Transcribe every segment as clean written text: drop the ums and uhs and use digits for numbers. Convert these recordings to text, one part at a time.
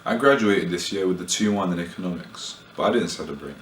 I graduated this year with the 2-1 in economics, but I didn't celebrate.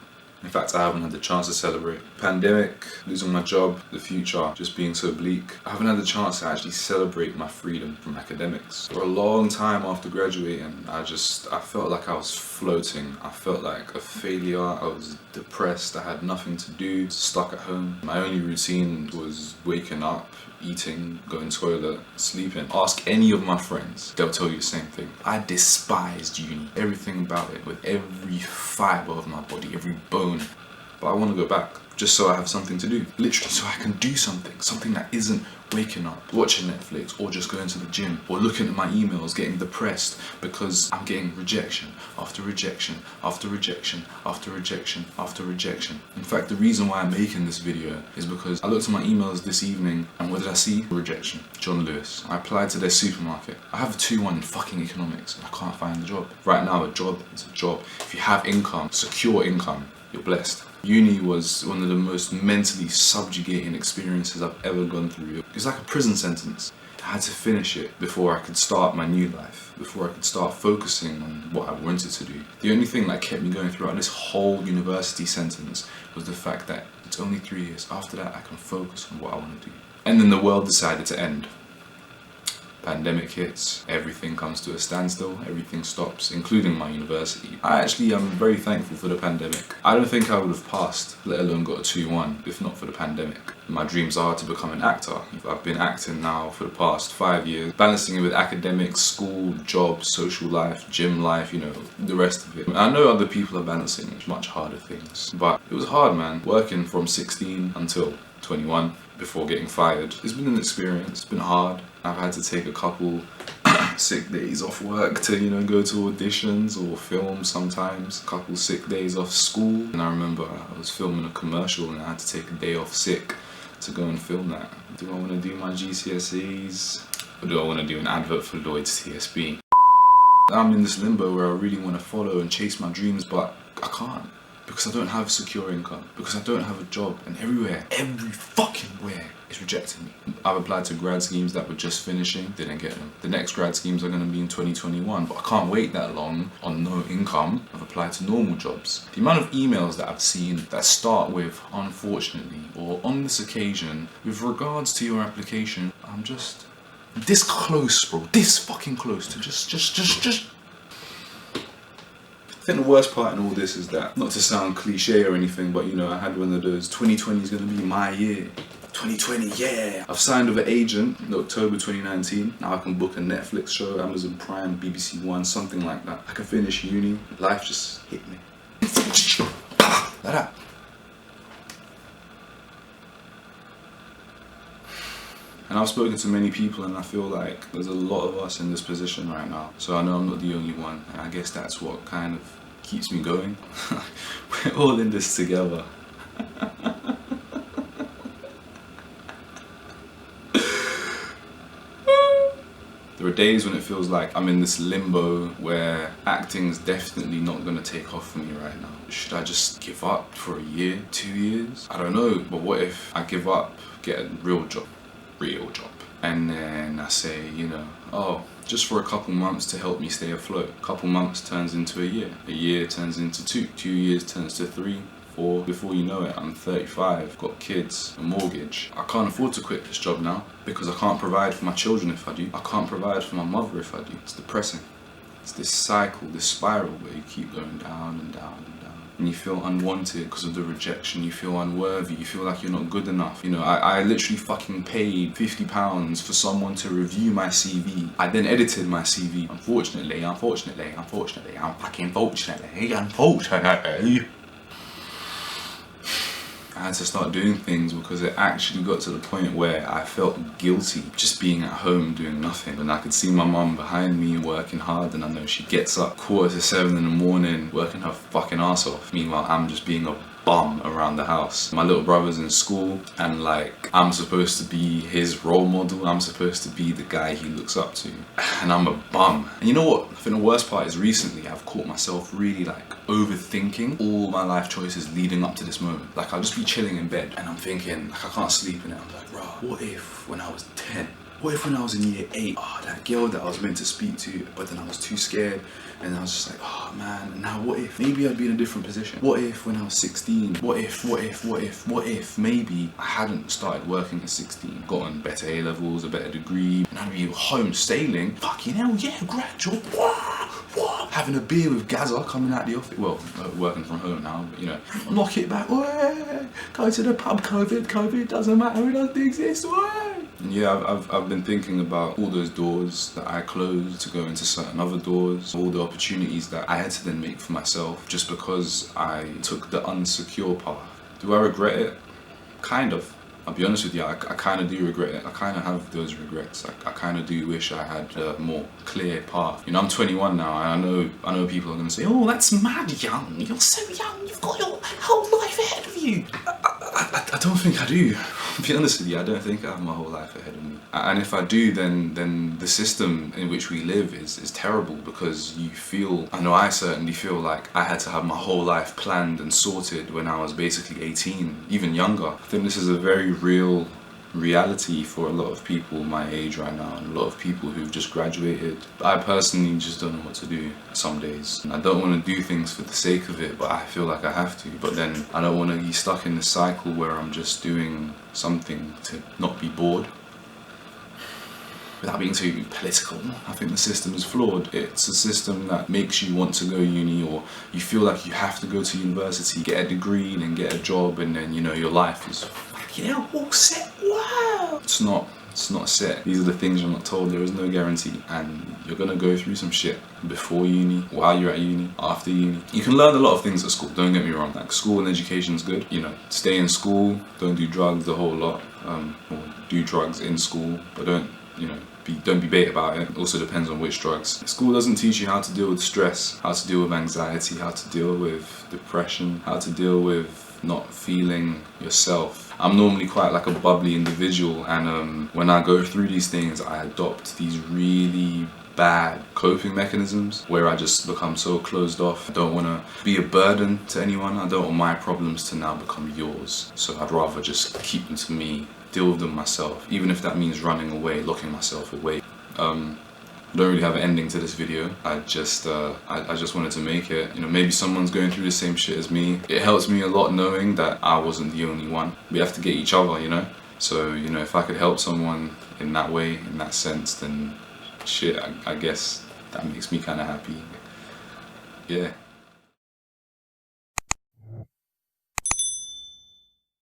In fact, I haven't had the chance to celebrate. Pandemic, losing my job, the future just being so bleak. I haven't had the chance to actually celebrate my freedom from academics. For a long time after graduating, I felt like I was floating. I felt like a failure. I was depressed. I had nothing to do, stuck at home. My only routine was waking up, eating, going toilet, sleeping. Ask any of my friends, they'll tell you the same thing. I despised uni, everything about it, with every fibre of my body, every bone. But I want to go back, just so I have something to do. Literally, so I can do something that isn't waking up, watching Netflix, or just going to the gym, or looking at my emails, getting depressed because I'm getting rejection after rejection after rejection after rejection after rejection. In fact, the reason why I'm making this video is because I looked at my emails this evening, and what did I see? Rejection. John Lewis. I applied to their supermarket. I have a 2-1 in fucking economics, and I can't find a job. Right now, a job is a job. If you have income, secure income, you're blessed. Uni was one of the most mentally subjugating experiences I've ever gone through. It was like a prison sentence. I had to finish it before I could start my new life, before I could start focusing on what I wanted to do. The only thing that kept me going throughout this whole university sentence was the fact that it's only 3 years. After that, I can focus on what I want to do. And then the world decided to end. Pandemic hits, everything comes to a standstill, everything stops, including my university. I actually am very thankful for the pandemic. I don't think I would have passed, let alone got a 2-1, if not for the pandemic. My dreams are to become an actor. I've been acting now for the past 5 years, balancing it with academics, school, job, social life, gym life, the rest of it. I know other people are balancing much harder things, but it was hard, man. Working from 16 until 21 before getting fired. It's been an experience, it's been hard. I've had to take a couple sick days off work to, go to auditions or film sometimes. A couple sick days off school. And I remember I was filming a commercial and I had to take a day off sick to go and film that. Do I want to do my GCSEs? Or do I want to do an advert for Lloyd's TSB? I'm in this limbo where I really want to follow and chase my dreams, but I can't. Because I don't have secure income, because I don't have a job, and every fucking where is rejecting me. I've applied to grad schemes that were just finishing, didn't get them. The next grad schemes are going to be in 2021, but I can't wait that long on no income. I've applied to normal jobs. The amount of emails that I've seen that start with, unfortunately, or on this occasion, with regards to your application, I'm just this close, bro, this fucking close to just. I think the worst part in all this is that, not to sound cliche or anything, but I had one of those 2020 is going to be my year. 2020, yeah! I've signed with an agent in October 2019. Now I can book a Netflix show, Amazon Prime, BBC One, something like that. I can finish uni. Life just hit me. Like that. And I've spoken to many people and I feel like there's a lot of us in this position right now. So I know I'm not the only one, and I guess that's what kind of keeps me going. We're all in this together. There are days when it feels like I'm in this limbo where acting's definitely not gonna take off for me right now. Should I just give up for a year, 2 years? I don't know, but what if I give up, get a real job, and then I say, oh, just for a couple months to help me stay afloat. A couple months turns into a year turns into 2 years turns to 3, 4. Before you know it, I'm 35, got kids, a mortgage. I can't afford to quit this job now because I can't provide for my children if I do. I can't provide for my mother if I do. It's depressing. It's this cycle, this spiral where you keep going down and down and down. And you feel unwanted because of the rejection, you feel unworthy, you feel like you're not good enough. I literally fucking paid £50 for someone to review my CV. I then edited my CV. Unfortunately, I had to start doing things because it actually got to the point where I felt guilty just being at home doing nothing. And I could see my mum behind me working hard, and I know she gets up 6:45 in the morning working her fucking ass off. Meanwhile, I'm just being a bum around the house. My little brother's in school and I'm supposed to be his role model. I'm supposed to be the guy he looks up to, and I'm a bum. And you know what? I think the worst part is recently I've caught myself really overthinking all my life choices leading up to this moment. I'll just be chilling in bed and I'm thinking, I can't sleep in it. I'm like, bro, what if when I was 10 What if when I was in year 8, that girl that I was meant to speak to, but then I was too scared, and I was just like, oh man, and now what if? Maybe I'd be in a different position. What if when I was 16? What if maybe I hadn't started working at 16, gotten better A levels, a better degree, and I'd be home sailing, fucking hell, yeah, graduate, having a beer with Gaza coming out the office, well, working from home now, but you know, knock it back, go to the pub, COVID doesn't matter, it doesn't exist, yeah, I've been thinking about all those doors that I closed to go into certain other doors, all the opportunities that I had to then make for myself just because I took the unsecure path. Do I regret it? Kind of. I'll be honest with you, I kind of do regret it. I kind of have those regrets. I kind of do wish I had a more clear path. You know, I'm 21 now, and I know people are going to say, oh, that's mad young. You're so young. You've got your whole life ahead of you. I don't think I do. To be honest with you, I don't think I have my whole life ahead of me. And if I do, then the system in which we live is terrible, because you feel, I know I certainly feel like I had to have my whole life planned and sorted when I was basically 18, even younger. I think this is a very real reality for a lot of people my age right now, and a lot of people who've just graduated. I personally just don't know what to do some days. And I don't want to do things for the sake of it, but I feel like I have to. But then I don't want to be stuck in this cycle where I'm just doing something to not be bored. Without being too political, I think the system is flawed. It's a system that makes you want to go uni, or you feel like you have to go to university, get a degree, and then get a job, and then, you know, your life is, you know, all set. Wow! It's not set. These are the things you're not told. There is no guarantee, and you're gonna go through some shit before uni, while you're at uni, after uni. You can learn a lot of things at school, don't get me wrong. Like, school and education is good. You know, stay in school, don't do drugs a whole lot, or do drugs in school, but don't be bait about it. Also depends on which drugs. School doesn't teach you how to deal with stress, how to deal with anxiety, how to deal with depression, how to deal with not feeling yourself. I'm normally quite like a bubbly individual, and when I go through these things, I adopt these really bad coping mechanisms where I just become so closed off. I don't want to be a burden to anyone. I don't want my problems to now become yours. So I'd rather just keep them to me, deal with them myself, even if that means running away, locking myself away. I don't really have an ending to this video. I just wanted to make it. You know, maybe someone's going through the same shit as me. It helps me a lot knowing that I wasn't the only one. We have to get each other, you know? So, you know, if I could help someone in that way, in that sense, then shit, I guess that makes me kind of happy. Yeah.